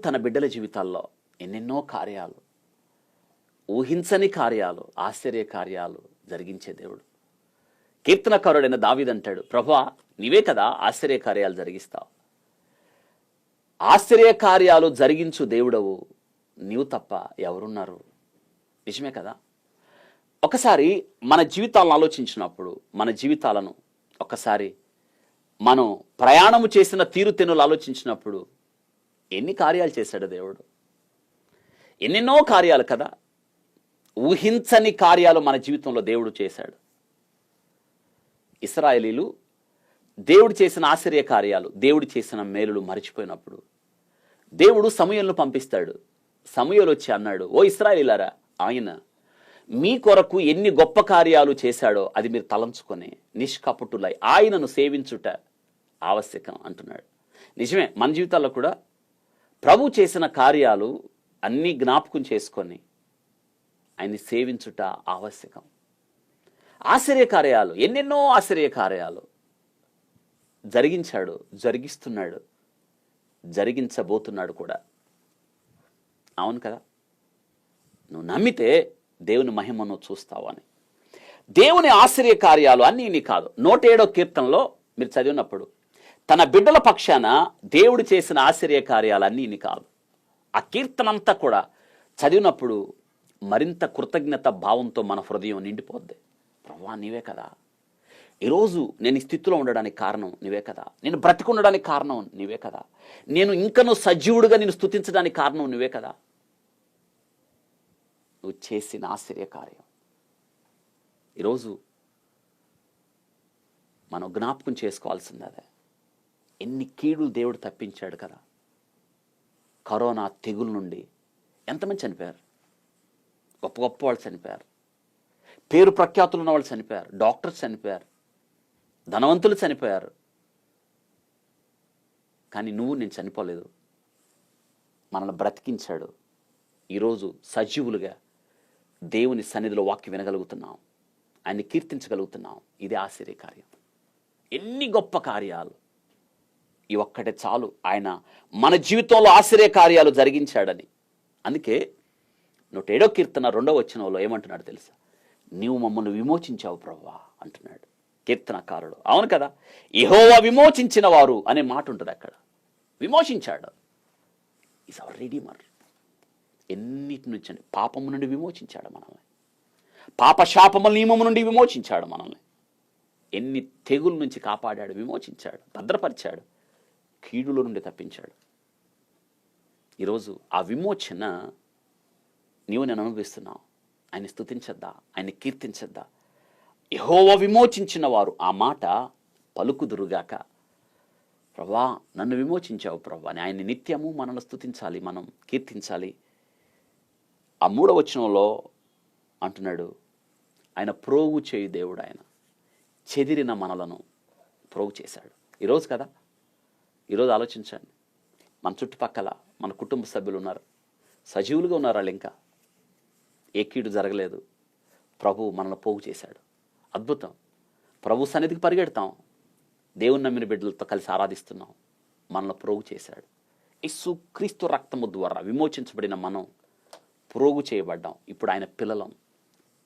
తన బిడ్డల జీవితాల్లో ఎన్నెన్నో కార్యాలు, ఊహించని కార్యాలు, ఆశ్చర్య కార్యాలు జరిగించే దేవుడు. కీర్తనకారుడైన దావీదు అంటాడు, ప్రభువా నీవే కదా ఆశ్చర్య కార్యాలు జరిగిస్తావు. ఆశ్చర్య కార్యాలు జరిగించు దేవుడవు నీవు తప్ప ఎవరున్నారు? నిజమే కదా. ఒకసారి మన జీవితాలను ఆలోచించినప్పుడు, మన జీవితాలను ఒకసారి మనం ప్రయాణము చేసిన తీరుతెన్నులు ఆలోచించినప్పుడు ఎన్ని కార్యాలు చేశాడు దేవుడు. ఎన్నెన్నో కార్యాలు కదా, ఊహించని కార్యాలు మన జీవితంలో దేవుడు చేశాడు. ఇశ్రాయేలీలు దేవుడు చేసిన ఆశ్చర్య కార్యాలు, దేవుడు చేసిన మేలులు మరిచిపోయినప్పుడు దేవుడు సమూయేలును పంపిస్తాడు. సమూయేలు వచ్చి అన్నాడు, ఓ ఇశ్రాయేలీలారా, ఆయన మీ కొరకు ఎన్ని గొప్ప కార్యాలు చేశాడో అది మీరు తలంచుకొని నిష్కపటులై ఆయనను సేవించుట ఆవశ్యకం అంటున్నాడు. నిజమే, మన జీవితాల్లో కూడా ప్రభు చేసిన కార్యాలు అన్నీ జ్ఞాపకం చేసుకొని ఆయన్ని సేవించుట ఆవశ్యకం. ఆశ్చర్య కార్యాలు, ఎన్నెన్నో ఆశ్చర్య కార్యాలు జరిగించాడు, జరిగిస్తున్నాడు, జరిగించబోతున్నాడు కూడా. అవును కదా. నువ్వు నమ్మితే దేవుని మహిమను చూస్తావు అని. దేవుని ఆశ్చర్య కార్యాలు అన్నీ నీ కాదు. 107వ కీర్తనలో మీరు చదివినప్పుడు తన బిడ్డల పక్షాన దేవుడు చేసిన ఆశ్చర్య కార్యాలన్నీ నీ కాదు. ఆ కీర్తన అంతా కూడా చదివినప్పుడు మరింత కృతజ్ఞత భావంతో మన హృదయం నిండిపోద్ది. ప్రభువా నీవే కదా, ఈరోజు నేను ఈ స్థితిలో ఉండడానికి కారణం నీవే కదా, నేను బ్రతికుండడానికి కారణం నీవే కదా, నేను ఇంకనూ సజీవుడుగా నేను స్తుతించడానికి కారణం నువ్వే కదా. నువ్వు చేసిన ఆశ్చర్య కార్యం ఈరోజు మనం జ్ఞాపకం చేసుకోవాల్సింది అదే. ఎన్ని కీడులు దేవుడు తప్పించాడు కదా. కరోనా తెగుల నుండి ఎంతమంది చనిపోయారు? గొప్ప గొప్ప వాళ్ళు చనిపోయారు, పేరు ప్రఖ్యాతులు ఉన్న వాళ్ళు చనిపోయారు, డాక్టర్స్ చనిపోయారు, ధనవంతులు చనిపోయారు. కానీ నువ్వు నేను చనిపోలేదు, మనల్ని బ్రతికించాడు. ఈరోజు సజీవులుగా దేవుని సన్నిధిలో వాక్యం వినగలుగుతున్నాం, ఆయన్ని కీర్తించగలుగుతున్నాం. ఇది ఆశ్చర్య కార్యం. ఎన్ని గొప్ప కార్యాలు! ఈ ఒక్కటే చాలు ఆయన మన జీవితంలో ఆశ్చర్య కార్యాలు జరిగించాడని. అందుకే 107వ కీర్తన 2వ వచనంలో ఏమంటున్నాడు తెలుసా? నీవు మమ్మల్ని విమోచించావు ప్రభువా అంటున్నాడు కీర్తనకారుడు. అవును కదా, యెహోవా విమోచించిన వారు అనే మాట ఉంటుంది అక్కడ. విమోచించాడు, ఈజ్ అవర్ రీడీమర్. ఎన్నిటి నుంచి పాపము నుండి విమోచించాడు మనల్ని, పాప శాపముల నియమము నుండి విమోచించాడు మనల్ని, ఎన్ని తెగుల నుంచి కాపాడాడు, విమోచించాడు, భద్రపరిచాడు, కీడుల నుండి తప్పించాడు. ఈరోజు ఆ విమోచన నీవు నేను అనుభవిస్తున్నావు. ఆయన్ని స్తుతించద్దా, ఆయన్ని కీర్తించద్దా? యెహోవా విమోచించిన వారు ఆ మాట పలుకుదురుగాక. ప్రభా నన్ను విమోచించావు ప్రభా అని ఆయన్ని నిత్యము మనల్ని స్తుతించాలి, మనం కీర్తించాలి. ఆ 3వ వచనంలో అంటున్నాడు, ఆయన ప్రోగు చేయు దేవుడు, ఆయన చెదిరిన మనలను ప్రోగు చేశాడు. ఈరోజు కదా, ఈరోజు ఆలోచించండి, మన చుట్టుపక్కల మన కుటుంబ సభ్యులు ఉన్నారు, సజీవులుగా ఉన్నారు, వాళ్ళు ఇంకా ఏ కీడు జరగలేదు. ప్రభు మనల్ని పోగు చేశాడు. అద్భుతం. ప్రభు సన్నిధికి పరిగెడతాం, దేవుని నమ్మిన బిడ్డలతో కలిసి ఆరాధిస్తున్నాం, మనల్ని ప్రోగు చేశాడు. యేసు క్రీస్తు రక్తము ద్వారా విమోచించబడిన మనం ప్రోగు చేయబడ్డాం. ఇప్పుడు ఆయన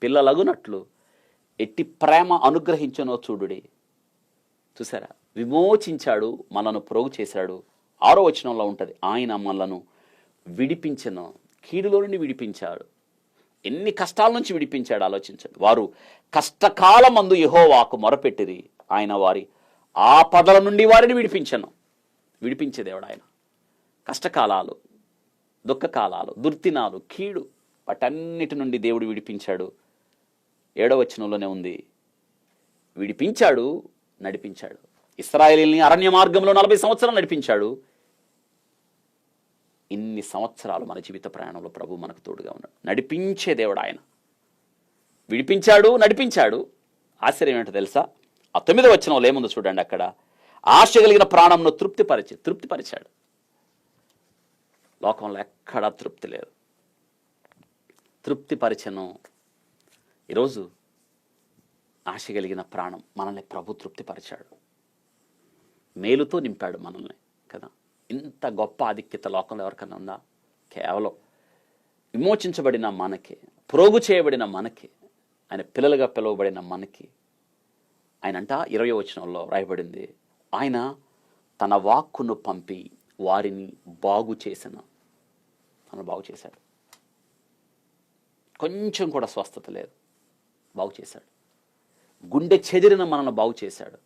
పిల్లలగునట్లు ఎట్టి ప్రేమ అనుగ్రహించనో చూడుడి. చూసారా, విమోచించాడు, మనను ప్రోగు చేశాడు. 6వ వచనంలో ఉంటుంది, ఆయన మనలను విడిపించెను, కీడులో నుండి విడిపించాడు. ఎన్ని కష్టాల నుంచి విడిపించాడు ఆలోచించండి. వారు కష్టకాలమందు యెహోవాకు మొరపెట్టిరి, ఆయన వారి ఆపదల నుండి వారిని విడిపించెను. విడిపించే దేవుడు ఆయన. కష్టకాలాలు, దుఃఖకాలాలు, దుర్దినాలు, కీడు, వాటన్నిటి నుండి దేవుడు విడిపించాడు. 7వ వచనంలోనే ఉంది, విడిపించాడు, నడిపించాడు. ఇశ్రాయేలీయుల్ని అరణ్య మార్గంలో 40 సంవత్సరాలు నడిపించాడు. ఇన్ని సంవత్సరాలు మన జీవిత ప్రయాణంలో ప్రభు మనకు తోడుగా ఉన్నాడు. నడిపించే దేవుడు ఆయన. విడిపించాడు, నడిపించాడు. ఆశ్చర్యం ఏంటో తెలుసా? ఆ 9వ వచనంలో ఏముందో చూడండి. అక్కడ ఆశ కలిగిన ప్రాణంను తృప్తిపరిచాడు. లోకంలో ఎక్కడా తృప్తి లేదు, తృప్తిపరిచను. ఈరోజు ఆశ కలిగిన ప్రాణం మనల్ని ప్రభు తృప్తిపరిచాడు, మేలుతో నింపాడు మనల్ని కదా. ఇంత గొప్ప ఆధిక్యత లోకంలో ఎవరికైనా ఉందా? కేవలం విమోచించబడిన మనకి, ప్రోగు చేయబడిన మనకి, ఆయన పిల్లలుగా పిలువబడిన మనకి. ఆయన అంట 20వ వచనంలో రాయబడింది, ఆయన తన వాక్కును పంపి వారిని బాగు చేసిన. తను బాగు చేశాడు. కొంచెం కూడా స్వస్థత లేదు, బాగు చేశాడు. గుండె చెదిరిన మనల్ని బాగు చేశాడు.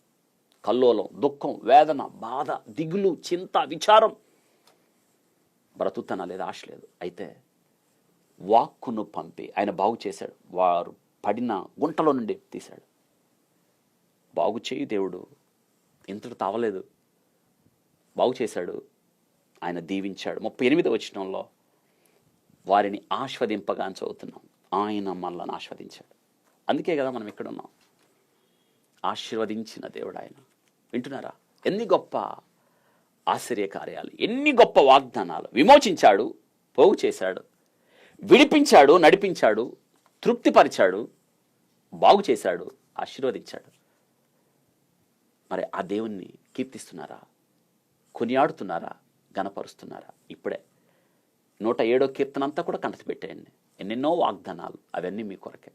కల్లోలం, దుఃఖం, వేదన, బాధ, దిగులు, చింత, విచారం, బ్రతుకుతన లేదు, ఆశ లేదు. అయితే వాక్కును పంపి ఆయన బాగు చేశాడు. వారు పడిన గుంటలో నుండి తీశాడు. బాగు చేయి దేవుడు, ఇంతటి తావలేదు, బాగు చేశాడు. ఆయన దీవించాడు. 38వ వచనంలో వారిని ఆస్వాదింపగా అని చదువుతున్నాం. ఆయన మనల్ని ఆస్వాదించాడు. అందుకే కదా మనం ఇక్కడ ఉన్నాం. ఆశీర్వదించిన దేవుడు ఆయన. వింటున్నారా? ఎన్ని గొప్ప ఆశ్చర్యకార్యాలు, ఎన్ని గొప్ప వాగ్దానాలు. విమోచించాడు, పోగు చేశాడు, విడిపించాడు, నడిపించాడు, తృప్తిపరిచాడు, బాగు చేశాడు, ఆశీర్వదించాడు. మరి ఆ దేవుణ్ణి కీర్తిస్తున్నారా? కొనియాడుతున్నారా? గణపరుస్తున్నారా? ఇప్పుడే 107వ కీర్తన అంతా కూడా కంటతి పెట్టేయండి. ఎన్నెన్నో వాగ్దానాలు, అవన్నీ మీ కొరకే.